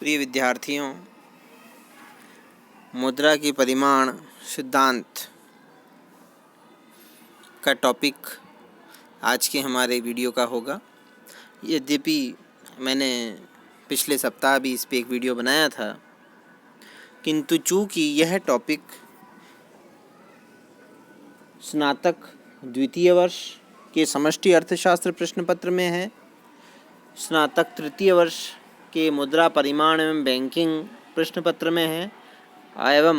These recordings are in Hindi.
प्रिय विद्यार्थियों, मुद्रा की परिमाण सिद्धांत का टॉपिक आज के हमारे वीडियो का होगा। यद्यपि मैंने पिछले सप्ताह भी इस पे एक वीडियो बनाया था, किंतु चूँकि यह टॉपिक स्नातक द्वितीय वर्ष के समष्टि अर्थशास्त्र प्रश्न पत्र में है, स्नातक तृतीय वर्ष के मुद्रा परिमाण एवं बैंकिंग प्रश्न पत्र में है एवं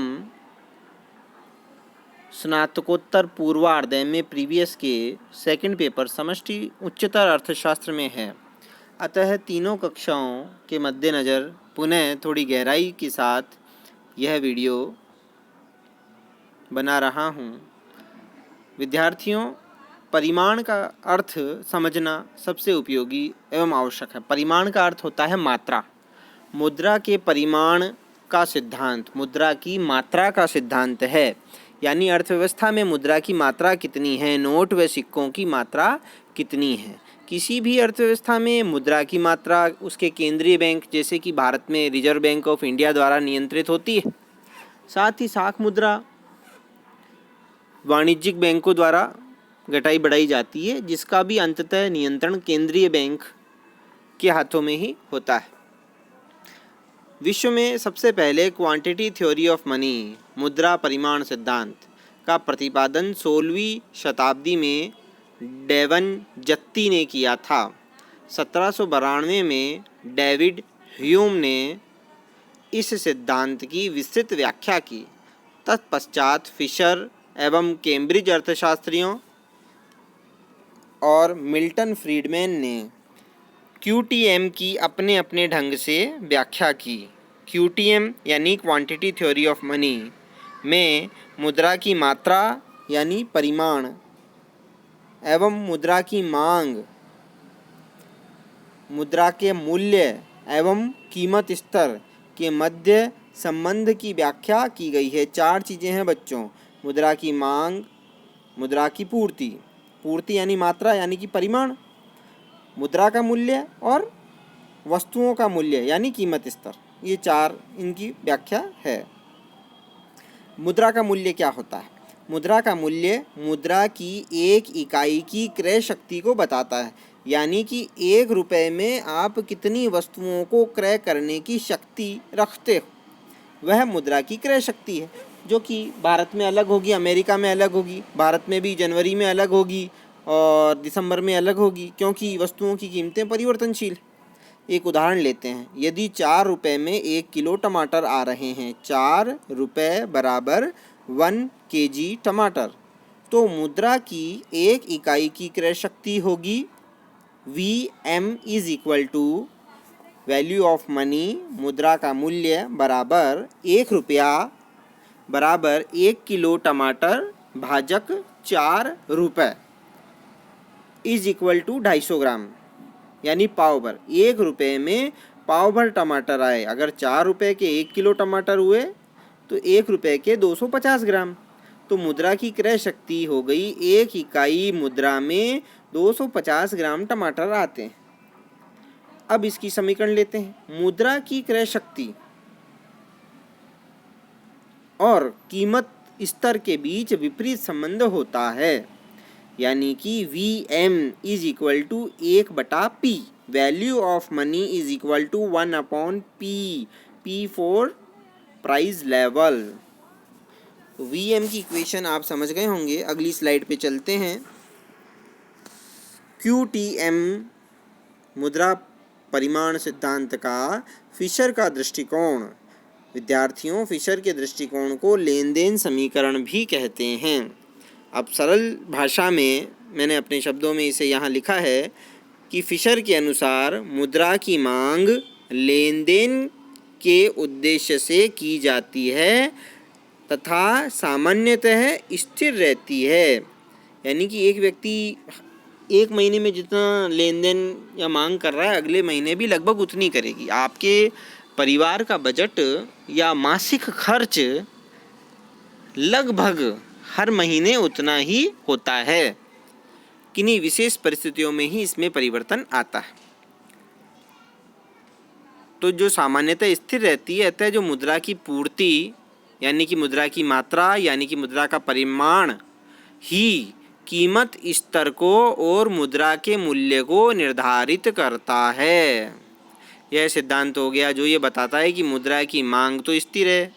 स्नातकोत्तर पूर्वार्ध में प्रीवियस के सेकंड पेपर समष्टि उच्चतर अर्थशास्त्र में है। अतः तीनों कक्षाओं के मद्देनज़र पुनः थोड़ी गहराई के साथ यह वीडियो बना रहा हूँ। विद्यार्थियों, परिमाण का अर्थ समझना सबसे उपयोगी एवं आवश्यक है। परिमाण का अर्थ होता है मात्रा। मुद्रा के परिमाण का सिद्धांत मुद्रा की मात्रा का सिद्धांत है, यानी अर्थव्यवस्था में मुद्रा की मात्रा कितनी है, नोट व सिक्कों की मात्रा कितनी है। किसी भी अर्थव्यवस्था में मुद्रा की मात्रा उसके केंद्रीय बैंक जैसे कि भारत में रिजर्व बैंक ऑफ इंडिया द्वारा नियंत्रित होती है। साथ ही साख मुद्रा वाणिज्यिक बैंकों द्वारा घटाई बढ़ाई जाती है, जिसका भी अंततः नियंत्रण केंद्रीय बैंक के हाथों में ही होता है। विश्व में सबसे पहले क्वांटिटी थ्योरी ऑफ मनी मुद्रा परिमाण सिद्धांत का प्रतिपादन 16वीं शताब्दी में डेवन जत्ती ने किया था। 1792 में डेविड ह्यूम ने इस सिद्धांत की विस्तृत व्याख्या की। तत्पश्चात फिशर एवं कैम्ब्रिज अर्थशास्त्रियों और मिल्टन फ्रीडमैन ने क्यूटीएम की अपने अपने ढंग से व्याख्या की। क्यूटीएम यानी क्वांटिटी थ्योरी ऑफ मनी में मुद्रा की मात्रा यानी परिमाण एवं मुद्रा की मांग, मुद्रा के मूल्य एवं कीमत स्तर के मध्य संबंध की व्याख्या की गई है। 4 चीज़ें हैं बच्चों: मुद्रा की मांग, मुद्रा की पूर्ति यानी मात्रा यानी कि परिमाण, मुद्रा का मूल्य और वस्तुओं का मूल्य यानी कीमत स्तर। ये 4 इनकी व्याख्या है। मुद्रा का मूल्य क्या होता है? मुद्रा का मूल्य मुद्रा की एक इकाई की क्रय शक्ति को बताता है, यानी कि 1 रुपये में आप कितनी वस्तुओं को क्रय करने की शक्ति रखते हो, वह मुद्रा की क्रय शक्ति है, जो कि भारत में अलग होगी, अमेरिका में अलग होगी। भारत में भी जनवरी में अलग होगी और दिसंबर में अलग होगी, क्योंकि वस्तुओं की कीमतें परिवर्तनशील। एक उदाहरण लेते हैं। यदि 4 रुपये में 1 किलो टमाटर आ रहे हैं, 4 रुपये बराबर 1 kg टमाटर, तो मुद्रा की एक इकाई की क्रय शक्ति होगी VM is equal to value of money, मुद्रा का मूल्य बराबर 1 रुपया बराबर 1 किलो टमाटर भाजक 4 रुपये इज इक्वल टू 250 ग्राम, यानी पाव भर। 1 रुपये में पाव भर टमाटर आए। अगर 4 रुपये के 1 किलो टमाटर हुए तो 1 रुपये के 250 ग्राम। तो मुद्रा की क्रय शक्ति हो गई, 1 इकाई मुद्रा में 250 ग्राम टमाटर आते हैं। अब इसकी समीकरण लेते हैं। मुद्रा की क्रय शक्ति और कीमत स्तर के बीच विपरीत संबंध होता है, यानी कि VM is equal to 1/P, value of money is equal to 1/P, P for price level. VM की इक्वेशन आप समझ गए होंगे। अगली स्लाइड पे चलते हैं। QTM मुद्रा परिमाण सिद्धांत का फिशर का दृष्टिकोण। विद्यार्थियों, फिशर के दृष्टिकोण को लेन देन समीकरण भी कहते हैं। अब सरल भाषा में मैंने अपने शब्दों में इसे यहाँ लिखा है कि फिशर के अनुसार मुद्रा की मांग लेन देन के उद्देश्य से की जाती है तथा सामान्यतः स्थिर रहती है, यानी कि एक व्यक्ति 1 महीने में जितना लेन देन या मांग कर रहा है, अगले महीने भी लगभग उतनी करेगी। आपके परिवार का बजट या मासिक खर्च लगभग हर महीने उतना ही होता है। किन्हीं विशेष परिस्थितियों में ही इसमें परिवर्तन आता है। तो जो सामान्यतः स्थिर रहती है, अतः जो मुद्रा की पूर्ति यानी कि मुद्रा की मात्रा यानी कि मुद्रा का परिमाण ही कीमत स्तर को और मुद्रा के मूल्य को निर्धारित करता है। यह सिद्धांत हो गया जो ये बताता है कि मुद्रा की मांग तो स्थिर है,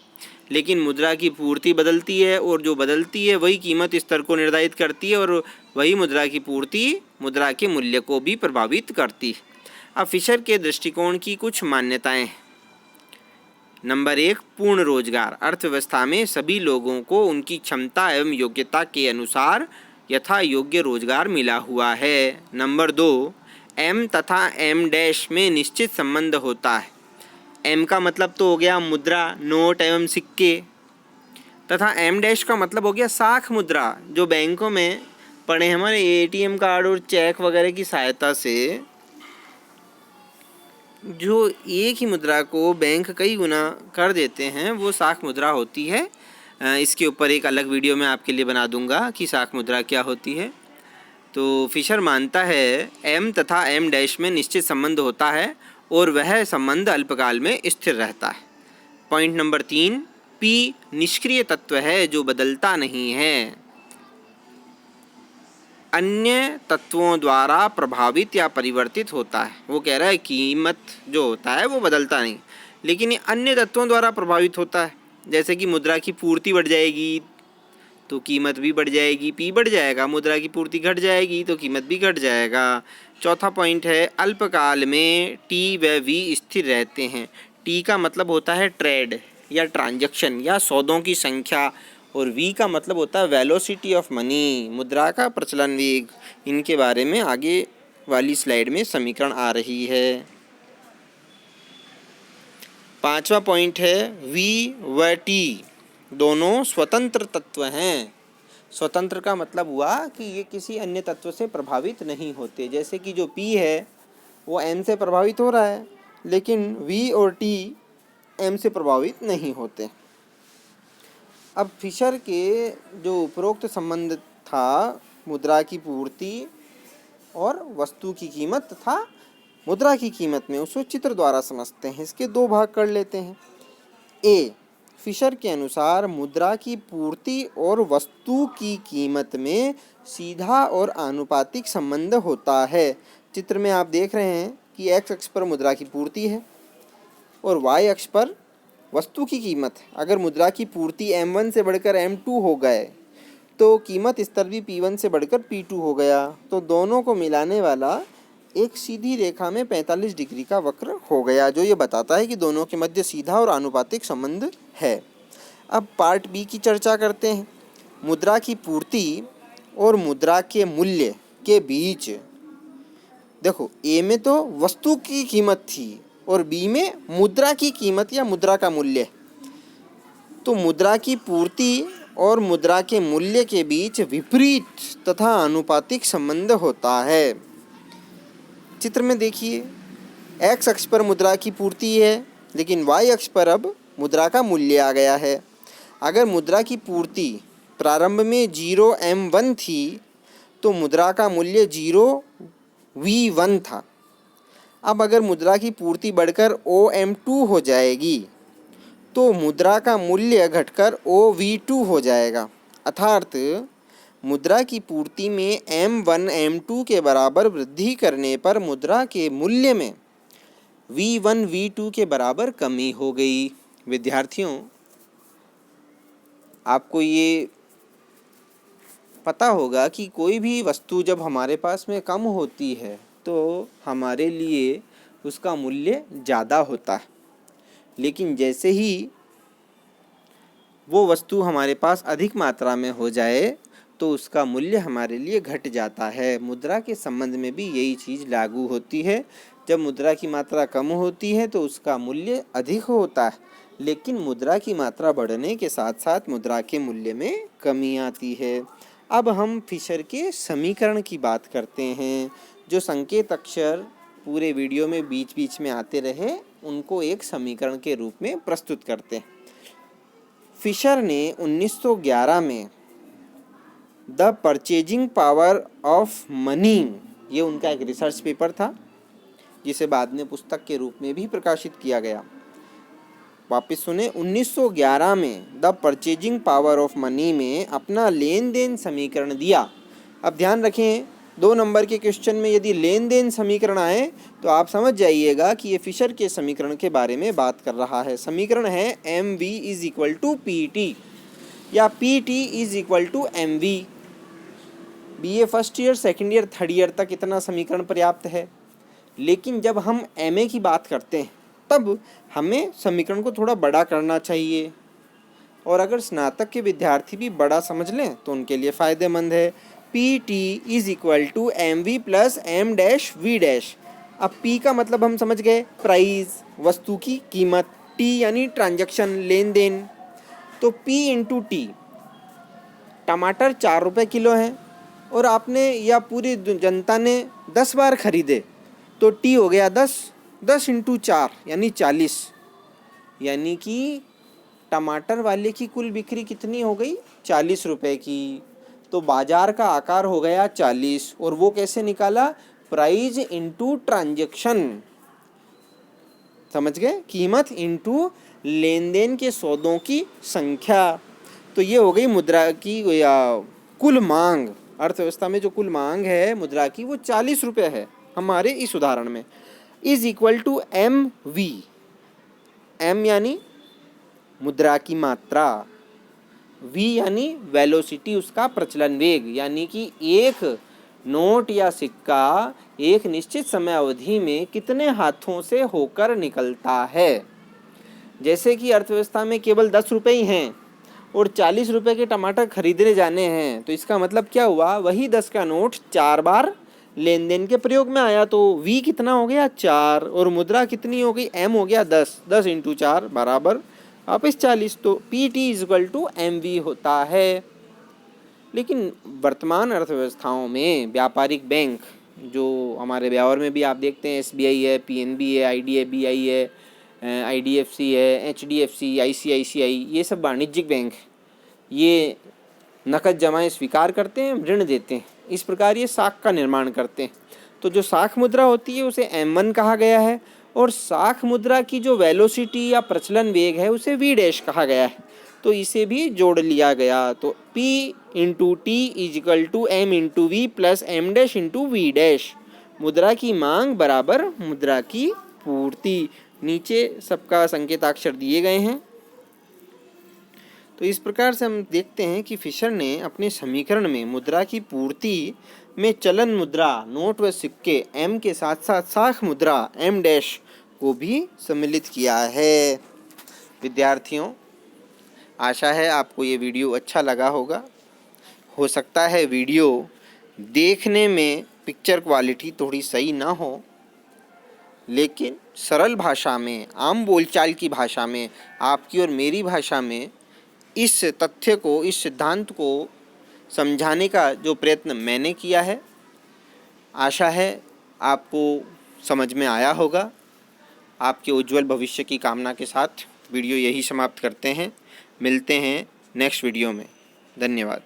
लेकिन मुद्रा की पूर्ति बदलती है, और जो बदलती है वही कीमत स्तर को निर्धारित करती है, और वही मुद्रा की पूर्ति मुद्रा के मूल्य को भी प्रभावित करती है। अब फिशर के दृष्टिकोण की कुछ मान्यताएं। नंबर 1, पूर्ण रोजगार। अर्थव्यवस्था में सभी लोगों को उनकी क्षमता एवं योग्यता के अनुसार यथा योग्य रोजगार मिला हुआ है। नंबर 2, एम तथा एम डैश में निश्चित संबंध होता है। एम का मतलब तो हो गया मुद्रा, नोट एवं सिक्के, तथा एम डैश का मतलब हो गया साख मुद्रा, जो बैंकों में पड़े हमारे एटीएम कार्ड और चेक वगैरह की सहायता से जो एक ही मुद्रा को बैंक कई गुना कर देते हैं, वो साख मुद्रा होती है। इसके ऊपर एक अलग वीडियो मैं आपके लिए बना दूंगा कि साख मुद्रा क्या होती है। तो फिशर मानता है एम तथा एम डैश में निश्चित संबंध होता है और वह संबंध अल्पकाल में स्थिर रहता है। पॉइंट नंबर 3, पी निष्क्रिय तत्व है जो बदलता नहीं है, अन्य तत्वों द्वारा प्रभावित या परिवर्तित होता है। वो कह रहा है कीमत जो होता है वो बदलता नहीं, लेकिन ये अन्य तत्वों द्वारा प्रभावित होता है। जैसे कि मुद्रा की पूर्ति बढ़ जाएगी तो कीमत भी बढ़ जाएगी, पी बढ़ जाएगा, मुद्रा की पूर्ति घट जाएगी तो कीमत भी घट जाएगा। चौथा पॉइंट है अल्पकाल में टी व वी स्थिर रहते हैं। टी का मतलब होता है ट्रेड या ट्रांजैक्शन या सौदों की संख्या, और वी का मतलब होता है वेलोसिटी ऑफ मनी, मुद्रा का प्रचलन वेग। इनके बारे में आगे वाली स्लाइड में समीकरण आ रही है। 5वां पॉइंट है वी व टी दोनों स्वतंत्र तत्व हैं। स्वतंत्र का मतलब हुआ कि ये किसी अन्य तत्व से प्रभावित नहीं होते। जैसे कि जो पी है वो एम से प्रभावित हो रहा है, लेकिन वी और टी एम से प्रभावित नहीं होते। अब फिशर के जो उपरोक्त संबंध था मुद्रा की पूर्ति और वस्तु की कीमत तथा मुद्रा की कीमत में, उसको चित्र द्वारा समझते हैं। इसके 2 भाग कर लेते हैं। ए, फिशर के अनुसार मुद्रा की पूर्ति और वस्तु की कीमत में सीधा और आनुपातिक संबंध होता है। चित्र में आप देख रहे हैं कि एक्स अक्ष पर मुद्रा की पूर्ति है और वाई अक्ष पर वस्तु की कीमत। अगर मुद्रा की पूर्ति M1 से बढ़कर M2 हो गए तो कीमत स्तर भी P1 से बढ़कर P2 हो गया, तो दोनों को मिलाने वाला एक सीधी रेखा में 45 डिग्री का वक्र हो गया, जो ये बताता है कि दोनों के मध्य सीधा और आनुपातिक संबंध है। अब पार्ट बी की चर्चा करते हैं। मुद्रा की पूर्ति और मुद्रा के मूल्य के बीच, देखो ए में तो वस्तु की कीमत थी और बी में मुद्रा की कीमत या मुद्रा का मूल्य, तो मुद्रा की पूर्ति और मुद्रा के मूल्य के बीच विपरीत तथा आनुपातिक संबंध होता है। चित्र में देखिए, एक्स अक्ष पर मुद्रा की पूर्ति है, लेकिन वाई अक्ष पर अब मुद्रा का मूल्य आ गया है। अगर मुद्रा की पूर्ति प्रारंभ में 0 M1 थी तो मुद्रा का मूल्य 0 V1 था। अब अगर मुद्रा की पूर्ति बढ़कर OM2 हो जाएगी तो मुद्रा का मूल्य घटकर OV2 हो जाएगा। अर्थात मुद्रा की पूर्ति में M1 M2 के बराबर वृद्धि करने पर मुद्रा के मूल्य में V1 V2 के बराबर कमी हो गई। विद्यार्थियों, आपको ये पता होगा कि कोई भी वस्तु जब हमारे पास में कम होती है तो हमारे लिए उसका मूल्य ज़्यादा होता है, लेकिन जैसे ही वो वस्तु हमारे पास अधिक मात्रा में हो जाए तो उसका मूल्य हमारे लिए घट जाता है। मुद्रा के संबंध में भी यही चीज़ लागू होती है। जब मुद्रा की मात्रा कम होती है तो उसका मूल्य अधिक होता है, लेकिन मुद्रा की मात्रा बढ़ने के साथ साथ मुद्रा के मूल्य में कमी आती है। अब हम फिशर के समीकरण की बात करते हैं। जो संकेत अक्षर पूरे वीडियो में बीच बीच में आते रहे, उनको एक समीकरण के रूप में प्रस्तुत करते हैं। फिशर ने 1911 में the purchasing power of money, ये उनका एक रिसर्च पेपर था, जिसे बाद में पुस्तक के रूप में भी प्रकाशित किया गया। वापस सुने, 1911 में the purchasing power of money में अपना लेन देन समीकरण दिया। अब ध्यान रखें, 2 नंबर के क्वेश्चन में यदि लेन देन समीकरण आए तो आप समझ जाइएगा कि ये फिशर के समीकरण के बारे में बात कर रहा है। समीकरण है MV is equal to PT या PT is equal to MV। BA first year, second year, third year तक इतना समीकरण पर्याप्त है, लेकिन जब हम MA की बात करते हैं तब हमें समीकरण को थोड़ा बड़ा करना चाहिए, और अगर स्नातक के विद्यार्थी भी बड़ा समझ लें तो उनके लिए फ़ायदेमंद है। PT is equal to MV plus M dash V dash. अब P का मतलब हम समझ गए, प्राइस, वस्तु की कीमत, T यानी ट्रांजैक्शन, लेन देन। तो P इंटू T, टमाटर 4 रुपये किलो हैं और आपने या पूरी जनता ने 10 बार खरीदे, तो T हो गया 10, 10 इंटू 4 यानी 40, यानी कि टमाटर वाले की कुल बिक्री कितनी हो गई, 40 रुपये की। तो बाजार का आकार हो गया 40, और वो कैसे निकाला, प्राइस इंटू ट्रांजैक्शन। समझ गए, कीमत इंटू लेन देन के सौदों की संख्या। तो ये हो गई मुद्रा की या कुल मांग। अर्थव्यवस्था में जो कुल मांग है मुद्रा की वो 40 रुपये है हमारे इस उदाहरण में। Is equal to MV, M यानी मुद्रा की मात्रा, V यानी वेलोसिटी, उसका प्रचलन वेग, यानी कि एक नोट या सिक्का एक निश्चित समय अवधि में कितने हाथों से होकर निकलता है। जैसे कि अर्थव्यवस्था में केवल 10 रुपये ही हैं और 40 रुपये के टमाटर खरीदने जाने हैं, तो इसका मतलब क्या हुआ, वही 10 का नोट 4 बार लेन देन के प्रयोग में आया। तो V कितना हो गया, 4, और मुद्रा कितनी हो गई, M हो गया 10, 10 इंटू 4 बराबर वापस 40। तो PT is equal to MV होता है। लेकिन वर्तमान अर्थव्यवस्थाओं में व्यापारिक बैंक, जो हमारे ब्यावर में भी आप देखते हैं, SBI है, PNB है, IDBI है, IDFC है, HDFC, ICICI, ये सब वाणिज्यिक बैंक, ये नकद जमाएं स्वीकार करते हैं, ऋण देते हैं। इस प्रकार ये साख का निर्माण करते हैं। तो जो साख मुद्रा होती है उसे M1 कहा गया है, और साख मुद्रा की जो वेलोसिटी या प्रचलन वेग है उसे V डैश कहा गया है। तो इसे भी जोड़ लिया गया। तो P into T is equal to M into V plus M dash into V dash. मुद्रा की मांग बराबर मुद्रा की पूर्ति। नीचे सबका संकेताक्षर दिए गए हैं। तो इस प्रकार से हम देखते हैं कि फिशर ने अपने समीकरण में मुद्रा की पूर्ति में चलन मुद्रा, नोट व सिक्के M के साथ साथ साख मुद्रा M डैश को भी सम्मिलित किया है। विद्यार्थियों, आशा है आपको ये वीडियो अच्छा लगा होगा। हो सकता है वीडियो देखने में पिक्चर क्वालिटी थोड़ी सही ना हो, लेकिन सरल भाषा में, आम बोलचाल की भाषा में, आपकी और मेरी भाषा में इस तथ्य को, इस सिद्धांत को समझाने का जो प्रयत्न मैंने किया है, आशा है आपको समझ में आया होगा। आपके उज्जवल भविष्य की कामना के साथ वीडियो यही समाप्त करते हैं। मिलते हैं नेक्स्ट वीडियो में। धन्यवाद।